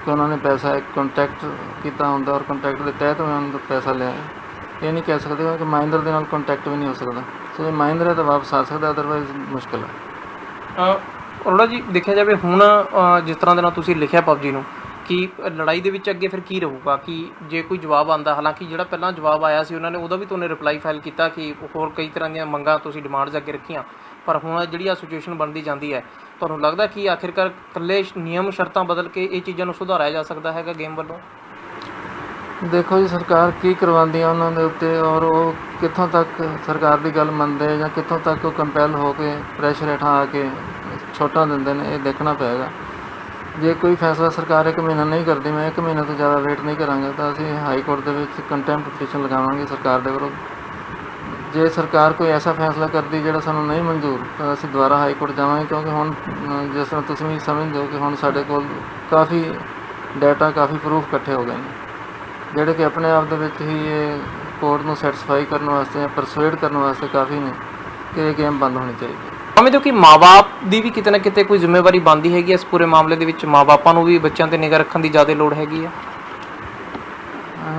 ਕਿ ਉਹਨਾਂ ਨੇ ਪੈਸਾ ਇੱਕ ਕੰਟੈਕਟ ਕੀਤਾ ਹੁੰਦਾ ਔਰ ਕੰਟੈਕਟ ਦੇ ਤਹਿਤ ਉਹਨਾਂ ਨੂੰ ਪੈਸਾ ਲਿਆ। ਇਹ ਨਹੀਂ ਕਹਿ ਸਕਦੇ ਕਿ ਮਾਈਨਰ ਦੇ ਨਾਲ ਕੰਟੈਕਟ ਵੀ ਨਹੀਂ ਹੋ ਸਕਦਾ। ਸੋ ਜੇ ਮਾਈਨਰ ਹੈ ਤਾਂ ਵਾਪਸ ਆ ਸਕਦਾ, ਅਦਰਵਾਈਜ਼ ਮੁਸ਼ਕਿਲ ਹੈ। ਅਰੋੜਾ ਜੀ, ਦੇਖਿਆ ਜਾਵੇ ਹੁਣ ਜਿਸ ਤਰ੍ਹਾਂ ਦੇ ਨਾਲ ਤੁਸੀਂ ਲਿਖਿਆ ਪਬਜੀ ਨੂੰ, ਕਿ ਲੜਾਈ ਦੇ ਵਿੱਚ ਅੱਗੇ ਫਿਰ ਕੀ ਰਹੂਗਾ? ਕਿ ਜੇ ਕੋਈ ਜਵਾਬ ਆਉਂਦਾ, ਹਾਲਾਂਕਿ ਜਿਹੜਾ ਪਹਿਲਾਂ ਜਵਾਬ ਆਇਆ ਸੀ ਉਹਨਾਂ ਨੇ ਉਹਦਾ ਵੀ ਤੁਹਾਨੂੰ ਰਿਪਲਾਈ ਫਾਈਲ ਕੀਤਾ ਕਿ ਹੋਰ ਕਈ ਤਰ੍ਹਾਂ ਦੀਆਂ ਮੰਗਾਂ ਤੁਸੀਂ ਡਿਮਾਂਡਸ ਅੱਗੇ ਰੱਖੀਆਂ, ਪਰ ਹੁਣ ਜਿਹੜੀ ਆ ਸਿਚੁਏਸ਼ਨ ਬਣਦੀ ਜਾਂਦੀ ਹੈ, ਤੁਹਾਨੂੰ ਲੱਗਦਾ ਕਿ ਆਖਿਰਕਾਰ ਇਕੱਲੇ ਨਿਯਮ ਸ਼ਰਤਾਂ ਬਦਲ ਕੇ ਇਹ ਚੀਜ਼ਾਂ ਨੂੰ ਸੁਧਾਰਿਆ ਜਾ ਸਕਦਾ ਹੈਗਾ ਗੇਮ ਵੱਲੋਂ? ਦੇਖੋ ਜੀ, ਸਰਕਾਰ ਕੀ ਕਰਵਾਉਂਦੀ ਹੈ ਉਹਨਾਂ ਦੇ ਉੱਤੇ, ਔਰ ਉਹ ਕਿੱਥੋਂ ਤੱਕ ਸਰਕਾਰ ਦੀ ਗੱਲ ਮੰਨਦੇ ਜਾਂ ਕਿੱਥੋਂ ਤੱਕ ਉਹ ਕੰਪੈਲ ਹੋ ਕੇ ਪ੍ਰੈਸ਼ਰ ਹੇਠਾਂ ਆ ਕੇ ਛੋਟਾਂ ਦਿੰਦੇ ਨੇ, ਇਹ ਦੇਖਣਾ ਪਏਗਾ। ਜੇ ਕੋਈ ਫੈਸਲਾ ਸਰਕਾਰ 1 ਮਹੀਨਾ ਨਹੀਂ ਕਰਦੀ, ਮੈਂ 1 ਮਹੀਨੇ ਤੋਂ ਜ਼ਿਆਦਾ ਵੇਟ ਨਹੀਂ ਕਰਾਂਗਾ, ਤਾਂ ਅਸੀਂ ਹਾਈ ਕੋਰਟ ਦੇ ਵਿੱਚ ਕੰਟੈਂਪਟ ਪਟੀਸ਼ਨ ਲਗਾਵਾਂਗੇ ਸਰਕਾਰ ਦੇ ਵਿਰੁੱਧ। ਜੇ ਸਰਕਾਰ ਕੋਈ ਐਸਾ ਫੈਸਲਾ ਕਰਦੀ ਜਿਹੜਾ ਸਾਨੂੰ ਨਹੀਂ ਮਨਜ਼ੂਰ, ਤਾਂ ਅਸੀਂ ਦੁਬਾਰਾ ਹਾਈ ਕੋਰਟ ਜਾਵਾਂਗੇ, ਕਿਉਂਕਿ ਹੁਣ ਜਿਸ ਤਰ੍ਹਾਂ ਤੁਸੀਂ ਵੀ ਸਮਝਦੇ ਹੋ ਕਿ ਹੁਣ ਸਾਡੇ ਕੋਲ ਕਾਫੀ ਡਾਟਾ, ਕਾਫੀ ਪ੍ਰੂਫ ਇਕੱਠੇ ਹੋ ਗਏ ਨੇ, ਜਿਹੜੇ ਕਿ ਆਪਣੇ ਆਪ ਦੇ ਵਿੱਚ ਹੀ ਇਹ ਕੋਰਟ ਨੂੰ ਸੈਟੀਸਫਾਈ ਕਰਨ ਵਾਸਤੇ ਜਾਂ ਪਰਸੂਏਡ ਕਰਨ ਵਾਸਤੇ ਕਾਫੀ ਨੇ ਕਿ ਇਹ ਗੇਮ ਬੰਦ ਹੋਣੀ ਚਾਹੀਦੀ ਹੈ। ਸਮਝਦੇ ਹੋ ਕਿ ਮਾਂ-ਬਾਪ ਦੀ ਵੀ ਕਿਤੇ ਨਾ ਕਿਤੇ ਕੋਈ ਜ਼ਿੰਮੇਵਾਰੀ ਬਣਦੀ ਹੈਗੀ ਇਸ ਪੂਰੇ ਮਾਮਲੇ ਦੇ ਵਿੱਚ? ਮਾਂ-ਬਾਪਾਂ ਨੂੰ ਵੀ ਬੱਚਿਆਂ 'ਤੇ ਨਿਗਾਹ ਰੱਖਣ ਦੀ ਜ਼ਿਆਦਾ ਲੋੜ ਹੈਗੀ ਆ?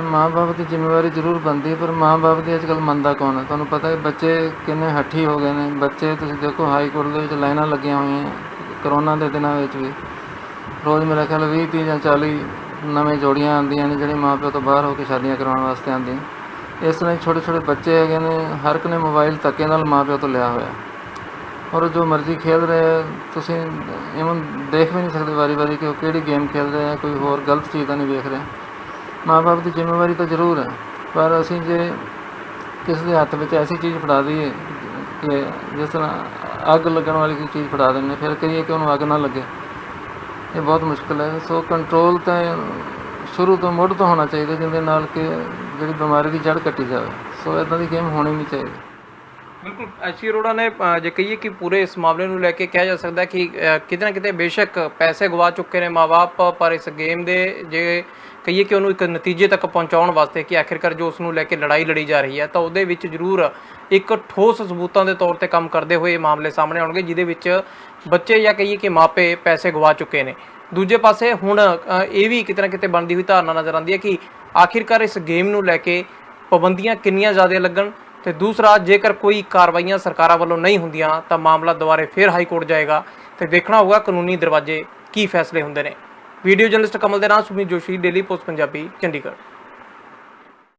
ਮਾਂ-ਬਾਪ ਦੀ ਜ਼ਿੰਮੇਵਾਰੀ ਜ਼ਰੂਰ ਬਣਦੀ ਹੈ, ਪਰ ਮਾਂ-ਬਾਪ ਦੀ ਅੱਜ ਕੱਲ੍ਹ ਮੰਨਦਾ ਕੌਣ ਹੈ? ਤੁਹਾਨੂੰ ਪਤਾ ਹੈ ਬੱਚੇ ਕਿੰਨੇ ਹੱਠੀ ਹੋ ਗਏ ਨੇ। ਬੱਚੇ ਤੁਸੀਂ ਦੇਖੋ ਹਾਈ ਕੋਰਟ ਦੇ ਵਿੱਚ ਲਾਈਨਾਂ ਲੱਗੀਆਂ ਹੋਈਆਂ, ਕਰੋਨਾ ਦੇ ਦਿਨਾਂ ਵਿੱਚ ਵੀ ਰੋਜ਼ ਮੇਰਾ ਖਿਆਲ 20, 30 ਜਾਂ 40 ਨਵੇਂ ਜੋੜੀਆਂ ਆਉਂਦੀਆਂ ਨੇ, ਜਿਹੜੇ ਮਾਂ ਪਿਓ ਤੋਂ ਬਾਹਰ ਹੋ ਕੇ ਸ਼ਾਦੀਆਂ ਕਰਵਾਉਣ ਵਾਸਤੇ ਆਉਂਦੀਆਂ। ਇਸ ਤਰ੍ਹਾਂ ਛੋਟੇ ਛੋਟੇ ਬੱਚੇ ਹੈਗੇ ਨੇ, ਹਰ ਇੱਕ ਨੇ ਮੋਬਾਈਲ ਧੱਕੇ ਨਾਲ ਮਾਂ ਪਿਓ ਤੋਂ ਲਿਆ ਹੋਇਆ, ਔਰ ਜੋ ਮਰਜ਼ੀ ਖੇਡ ਰਹੇ, ਤੁਸੀਂ ਇਵਨ ਦੇਖ ਵੀ ਨਹੀਂ ਸਕਦੇ ਵਾਰੀ ਕਿ ਉਹ ਕਿਹੜੀ ਗੇਮ ਖੇਡ ਰਹੇ ਆ, ਕੋਈ ਹੋਰ ਗਲਤ ਚੀਜ਼ ਤਾਂ ਨਹੀਂ ਵੇਖ ਰਿਹਾ। ਮਾਂ ਬਾਪ ਦੀ ਜ਼ਿੰਮੇਵਾਰੀ ਤਾਂ ਜ਼ਰੂਰ ਹੈ, ਪਰ ਅਸੀਂ ਜੇ ਕਿਸੇ ਦੇ ਹੱਥ ਵਿੱਚ ਐਸੀ ਚੀਜ਼ ਫੜਾ ਦਈਏ ਕਿ ਜਿਸ ਤਰ੍ਹਾਂ ਅੱਗ ਲੱਗਣ ਵਾਲੀ ਕੋਈ ਚੀਜ਼ ਫੜਾ ਦਿੰਦੇ, ਫਿਰ ਕਹੀਏ ਕਿ ਉਹਨੂੰ ਅੱਗ ਨਾ ਲੱਗੇ। ਇਹ ਬਹੁਤ ਮੁਸ਼ਕਿਲ ਹੈ। ਸੋ ਕੰਟਰੋਲ ਤਾਂ ਸ਼ੁਰੂ ਤੋਂ ਮੁੱਢ ਤੋਂ ਹੋਣਾ ਚਾਹੀਦਾ, ਜਿਹਦੇ ਨਾਲ ਕਿ ਜਿਹੜੀ ਬਿਮਾਰੀ ਦੀ ਜੜ੍ਹ ਕੱਟੀ ਜਾਵੇ। ਸੋ ਇੱਦਾਂ ਦੀ ਗੇਮ ਹੋਣੀ ਨਹੀਂ ਚਾਹੀਦੀ। ਬਿਲਕੁਲ ਐਸੀ ਅਰੋੜਾ ਨੇ ਜੇ ਕਹੀਏ ਕਿ ਪੂਰੇ ਇਸ ਮਾਮਲੇ ਨੂੰ ਲੈ ਕੇ ਕਿਹਾ ਜਾ ਸਕਦਾ ਕਿ ਕਿਤੇ ਨਾ ਕਿਤੇ ਬੇਸ਼ੱਕ ਪੈਸੇ ਗਵਾ ਚੁੱਕੇ ਨੇ ਮਾਂ-ਬਾਪ, ਪਰ ਇਸ ਗੇਮ ਦੇ ਜੇ ਕਹੀਏ ਕਿ ਉਹਨੂੰ ਇੱਕ ਨਤੀਜੇ ਤੱਕ ਪਹੁੰਚਾਉਣ ਵਾਸਤੇ ਕਿ ਆਖਿਰਕਾਰ ਜੋ ਉਸ ਨੂੰ ਲੈ ਕੇ ਲੜਾਈ ਲੜੀ ਜਾ ਰਹੀ ਹੈ, ਤਾਂ ਉਹਦੇ ਵਿੱਚ ਜ਼ਰੂਰ ਇੱਕ ਠੋਸ ਸਬੂਤਾਂ ਦੇ ਤੌਰ ਤੇ ਕੰਮ ਕਰਦੇ ਹੋਏ ਇਹ ਮਾਮਲੇ ਸਾਹਮਣੇ ਆਉਣਗੇ, ਜਿਹਦੇ ਵਿੱਚ ਬੱਚੇ ਜਾਂ ਕਹੀਏ ਕਿ ਮਾਪੇ ਪੈਸੇ ਗਵਾ ਚੁੱਕੇ ਨੇ। ਦੂਜੇ ਪਾਸੇ ਹੁਣ ਇਹ ਵੀ ਕਿਤੇ ਨਾ ਕਿਤੇ ਬਣਦੀ ਹੋਈ ਧਾਰਨਾ ਨਜ਼ਰ ਆਉਂਦੀ ਹੈ ਕਿ ਆਖਿਰਕਾਰ ਇਸ ਗੇਮ ਨੂੰ ਲੈ ਕੇ ਪਾਬੰਦੀਆਂ ਕਿੰਨੀਆਂ ਜ਼ਿਆਦਾ ਲੱਗਣ, ਤੇ ਦੂਸਰਾ ਜੇਕਰ ਕੋਈ ਕਾਰਵਾਈਆਂ ਸਰਕਾਰਾਂ ਵੱਲੋਂ ਨਹੀਂ ਹੁੰਦੀਆਂ ਤਾਂ ਮਾਮਲਾ ਦੁਬਾਰੇ ਫਿਰ ਹਾਈ ਕੋਰਟ ਜਾਏਗਾ ਤੇ ਦੇਖਣਾ ਹੋਊਗਾ ਕਾਨੂੰਨੀ ਦਰਵਾਜ਼ੇ ਕੀ ਫੈਸਲੇ ਹੁੰਦੇ ਨੇ। ਵੀਡੀਓ ਜਰਨਲਿਸਟ ਕਮਲ ਦੇ ਨਾਲ ਸੁਮੀਤ ਜੋਸ਼ੀ, ਡੇਲੀ ਪੋਸਟ ਪੰਜਾਬੀ, ਚੰਡੀਗੜ੍ਹ।